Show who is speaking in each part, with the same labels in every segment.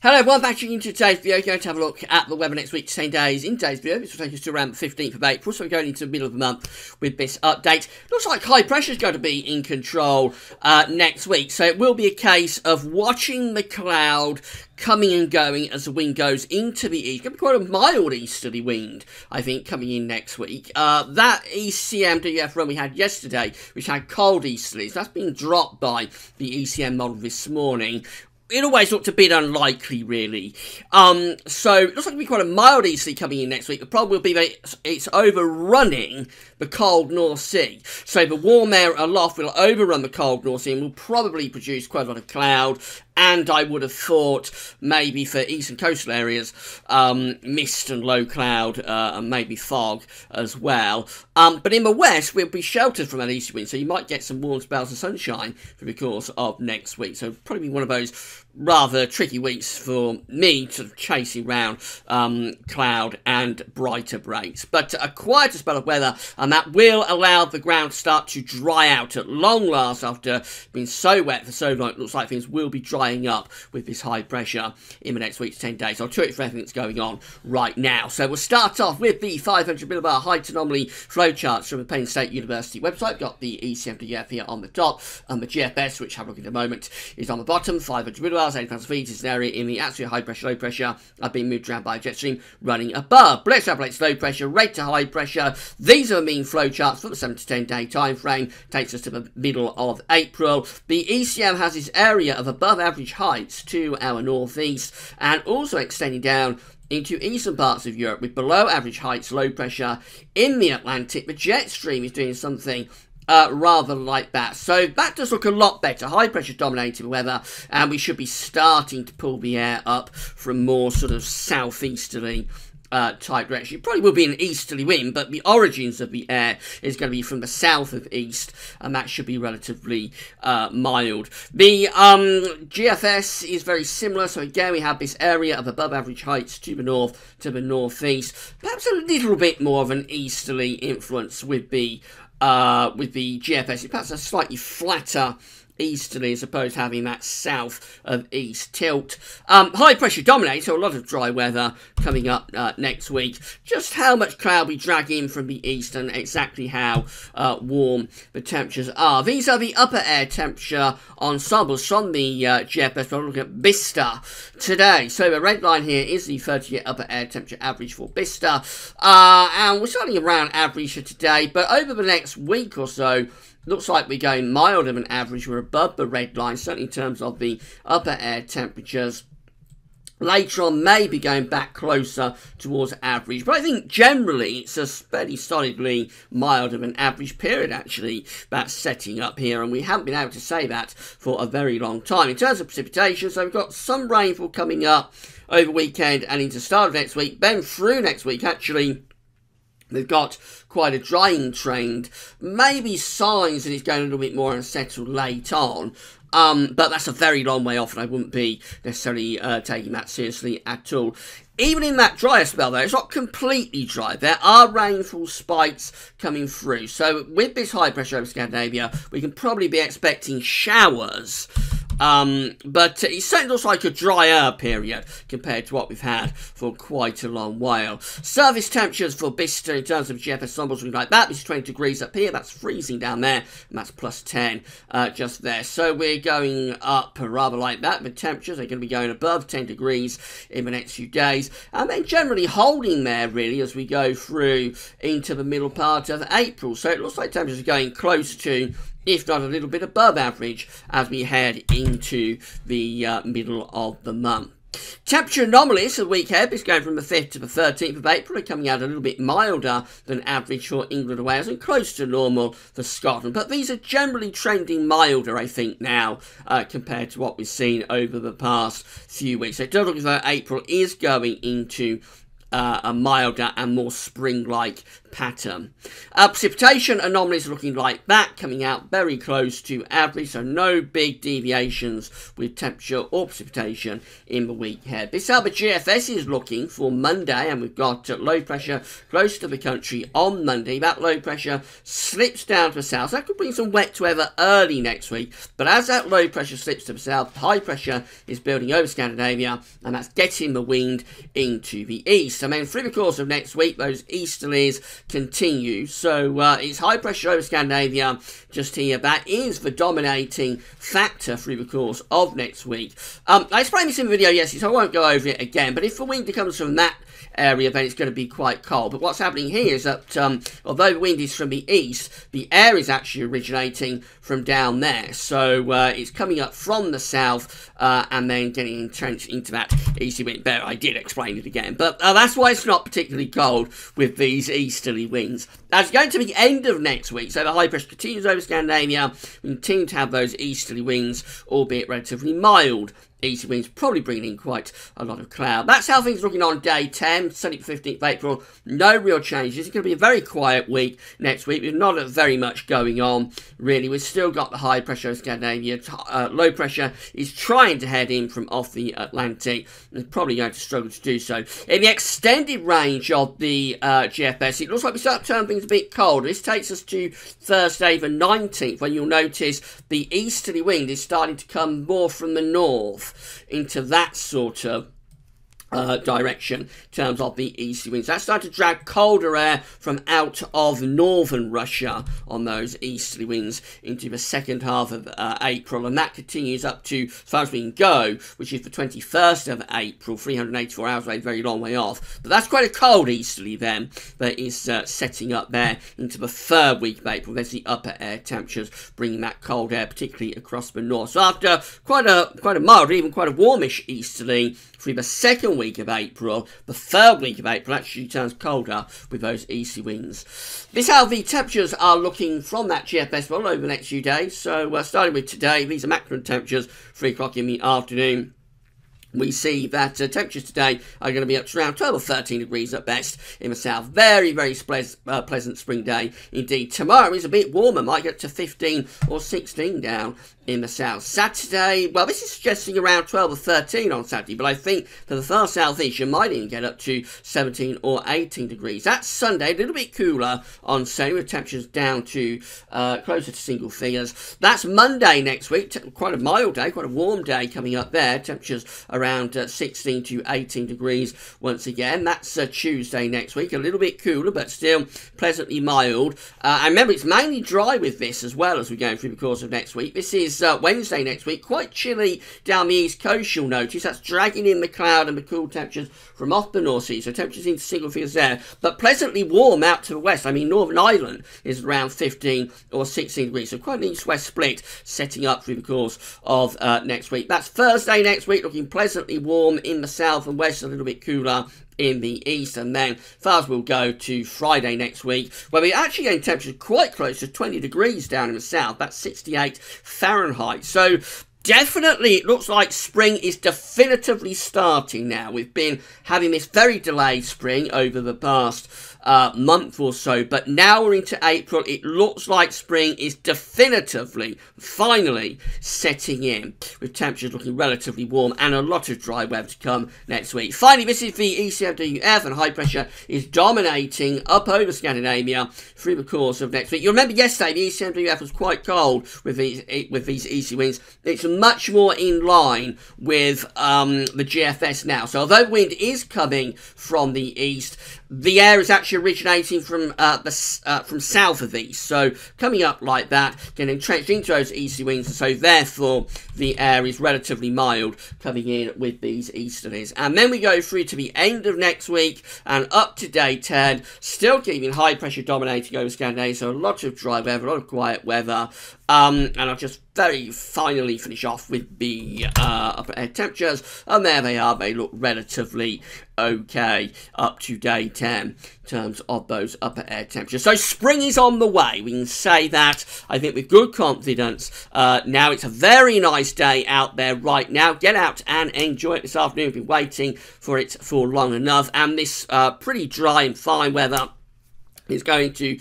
Speaker 1: Hello everyone, back into today's video. Going to have a look at the weather next week, 10 days. In today's video, this will take us to around the 15th of April, so we're going into the middle of the month with this update. Looks like high pressure is going to be in control next week, so it will be a case of watching the cloud coming and going as the wind goes into the east. Going to be quite a mild easterly wind, I think, coming in next week. That ECM run we had yesterday, which had cold easterlies, that's been dropped by the ECM model this morning. It always looked a bit unlikely, really. So it looks like it'll be quite a mild easterly coming in next week. The problem will be that it's overrunning the cold North Sea. So the warm air aloft will overrun the cold North Sea and will probably produce quite a lot of cloud. And I would have thought maybe for eastern coastal areas, mist and low cloud and maybe fog as well. But in the west, we'll be sheltered from that east wind, so you might get some warm spells of sunshine through the course of next week. So probably one of those rather tricky weeks for me sort of chasing around cloud and brighter breaks. But a quieter spell of weather, and that will allow the ground to start to dry out at long last after being so wet for so long. It looks like things will be drying up with this high pressure in the next week to 10 days. I'll tell you for everything that's going on right now. So we'll start off with the 500 millibar height anomaly flowcharts from the Penn State University website. We've got the ECMWF here on the top, and the GFS, which I'll have a look at in a moment, is on the bottom. 500 millibars, 80,000 feet is an area in the absolute high pressure, low pressure. I've been moved around by a jet stream running above. But let's extrapolate low pressure, rate to high pressure. These are the mean flowcharts for the 7 to 10 day time frame. Takes us to the middle of April. The ECM has this area of above average heights to our northeast and also extending down into eastern parts of Europe with below average heights, low pressure in the Atlantic. The jet stream is doing something rather like that. So that does look a lot better. High pressure dominating weather, and we should be starting to pull the air up from more sort of southeasterly type direction. It probably will be an easterly wind, but the origins of the air is going to be from the south of east, and that should be relatively mild. The GFS is very similar, so again we have this area of above average heights to the north, to the northeast. Perhaps a little bit more of an easterly influence with the GFS. It's perhaps a slightly flatter easterly as opposed to having that south of east tilt. High pressure dominates, so a lot of dry weather coming up next week. Just how much cloud we drag in from the east and exactly how warm the temperatures are. These are the upper air temperature ensembles from the GFS. We're looking at Vista today. So the red line here is the 30-year upper air temperature average for Vista. And we're starting around average for today, but over the next week or so, looks like we're going milder than average. We're above the red line, certainly in terms of the upper air temperatures. Later on, maybe going back closer towards average. But I think generally it's a fairly solidly milder than average period, actually, that's setting up here. And we haven't been able to say that for a very long time. In terms of precipitation, so we've got some rainfall coming up over the weekend and into the start of next week. Then through next week, actually, they've got quite a drying trend, maybe signs that it's going a little bit more unsettled late on. But that's a very long way off, and I wouldn't be necessarily taking that seriously at all. Even in that drier spell, though, it's not completely dry. There are rainfall spikes coming through. So with this high pressure over Scandinavia, we can probably be expecting showers. But it certainly looks like a drier period compared to what we've had for quite a long while. Surface temperatures for Bicester in terms of GFS ensembles looking like that. This is 20 degrees up here. That's freezing down there. And that's plus 10 just there. So we're going up rather like that. The temperatures are going to be going above 10 degrees in the next few days. And then generally holding there really as we go through into the middle part of April. So it looks like temperatures are going close to, if not a little bit above average, as we head into the middle of the month. Temperature anomalies for the week ahead is going from the 5th to the 13th of April. They're coming out a little bit milder than average for England and Wales and close to normal for Scotland. But these are generally trending milder, I think, now compared to what we've seen over the past few weeks. So it does look as though April is going into a milder and more spring-like pattern. Precipitation anomalies looking like that, coming out very close to average, so no big deviations with temperature or precipitation in the week ahead. This is how the GFS is looking for Monday, and we've got low pressure close to the country on Monday. That low pressure slips down to the south, so that could bring some wet weather early next week, but as that low pressure slips to the south, high pressure is building over Scandinavia, and that's getting the wind into the east. I mean, through the course of next week, those easterlies continue, so it's high pressure over Scandinavia just here. That is the dominating factor through the course of next week. I explained this in the video yesterday, so I won't go over it again, but if the wind comes from that area, then it's going to be quite cold. But what's happening here is that although the wind is from the east, the air is actually originating from down there, so it's coming up from the south and then getting entrenched into that easy wind. There, I did explain it again, but that's why it's not particularly cold with these easterly winds. As going to the end of next week, so the high pressure continues over Scandinavia, we continue to have those easterly winds, albeit relatively mild easy winds, probably bringing in quite a lot of cloud. That's how things are looking on day 10, Sunday the 15th of April. No real changes. It's going to be a very quiet week next week with not very much going on, really. We've still got the high pressure of Scandinavia. Low pressure is trying to head in from off the Atlantic. It's probably going to struggle to do so. In the extended range of the GFS, it looks like we start to turn things a bit colder. This takes us to Thursday the 19th, when you'll notice the easterly wind is starting to come more from the north into that sort of direction in terms of the easterly winds. That's starting to drag colder air from out of northern Russia on those easterly winds into the second half of April, and that continues up to, as far as we can go, which is the 21st of April, 384 hours away, very long way off. But that's quite a cold easterly then that is setting up there into the third week of April. There's the upper air temperatures bringing that cold air, particularly across the north. So after quite a mild, even quite a warmish easterly through the second week of April, the third week of April actually turns colder with those easy winds. This is how the temperatures are looking from that GFS model over the next few days. So starting with today, these are maximum temperatures, 3 o'clock in the afternoon. We see that temperatures today are going to be up to around 12 or 13 degrees at best in the south. Very, very pleasant spring day indeed. Tomorrow is a bit warmer, might get to 15 or 16 down in the south. Saturday, well, this is suggesting around 12 or 13 on Saturday, but I think for the far southeast, you might even get up to 17 or 18 degrees. That's Sunday, a little bit cooler on Sunday, with temperatures down to closer to single figures. That's Monday next week, quite a mild day, quite a warm day coming up there. Temperatures around 16 to 18 degrees once again. That's Tuesday next week, a little bit cooler, but still pleasantly mild. And remember, it's mainly dry with this as well as we go through the course of next week. This is Wednesday next week, quite chilly down the east coast, you'll notice. That's dragging in the cloud and the cool temperatures from off the North Sea, so temperatures into single figures there, but pleasantly warm out to the west. I mean, Northern Ireland is around 15 or 16 degrees, so quite an east-west split setting up through the course of next week. That's Thursday next week, looking pleasantly warm in the south and west, a little bit cooler in the east, and then far as we'll go to Friday next week, where we actually get temperatures quite close to 20 degrees down in the south. That's 68 Fahrenheit. So definitely it looks like spring is definitively starting now. We've been having this very delayed spring over the past month or so, but now we're into April. It looks like spring is definitively, finally setting in, with temperatures looking relatively warm and a lot of dry weather to come next week. Finally, this is the ECMWF, and high pressure is dominating up over Scandinavia through the course of next week. You remember yesterday the ECMWF was quite cold with these easy winds. It's much more in line with the GFS now. So although wind is coming from the east, the air is actually originating from south of east, so coming up like that, getting entrenched into those easterly winds, and so therefore the air is relatively mild coming in with these easterlies. And then we go through to the end of next week and up to day 10, still keeping high pressure dominating over Scandinavia, so a lot of dry weather, a lot of quiet weather. And I'll just very finally finish off with the upper air temperatures, and there they are. They look relatively okay up to day 10 in terms of those upper air temperatures. So spring is on the way. We can say that, I think, with good confidence. Now it's a very nice day out there right now. Get out and enjoy it this afternoon. We've been waiting for it for long enough, and this pretty dry and fine weather is going to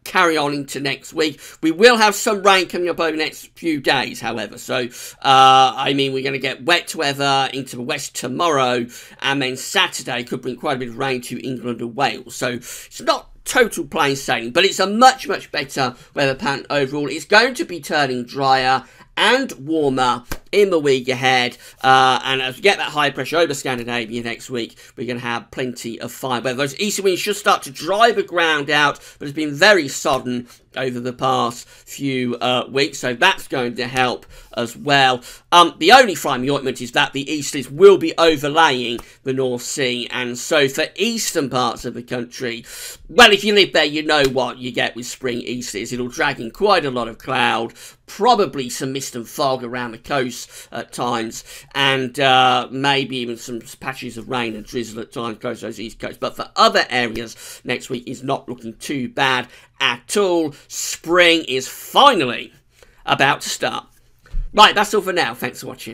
Speaker 1: carry on into next week. We will have some rain coming up over the next few days, however. So, I mean, we're going to get wet weather into the west tomorrow, and then Saturday could bring quite a bit of rain to England and Wales. So, it's not total plain sailing, but it's a much, much better weather pattern overall. It's going to be turning drier and warmer in the week ahead, and as we get that high pressure over Scandinavia next week, we're going to have plenty of fine weather. Those easterly winds should start to dry the ground out, but it's been very sodden over the past few weeks, so that's going to help as well. The only fly in the ointment is that the easterlies will be overlaying the North Sea, and so for eastern parts of the country, well, if you live there, you know what you get with spring easterlies. It'll drag in quite a lot of cloud, probably some mist and fog around the coast at times, and maybe even some patches of rain and drizzle at times close to those east coasts. But for other areas, next week is not looking too bad at all. Spring is finally about to start. Right, that's all for now. Thanks for watching.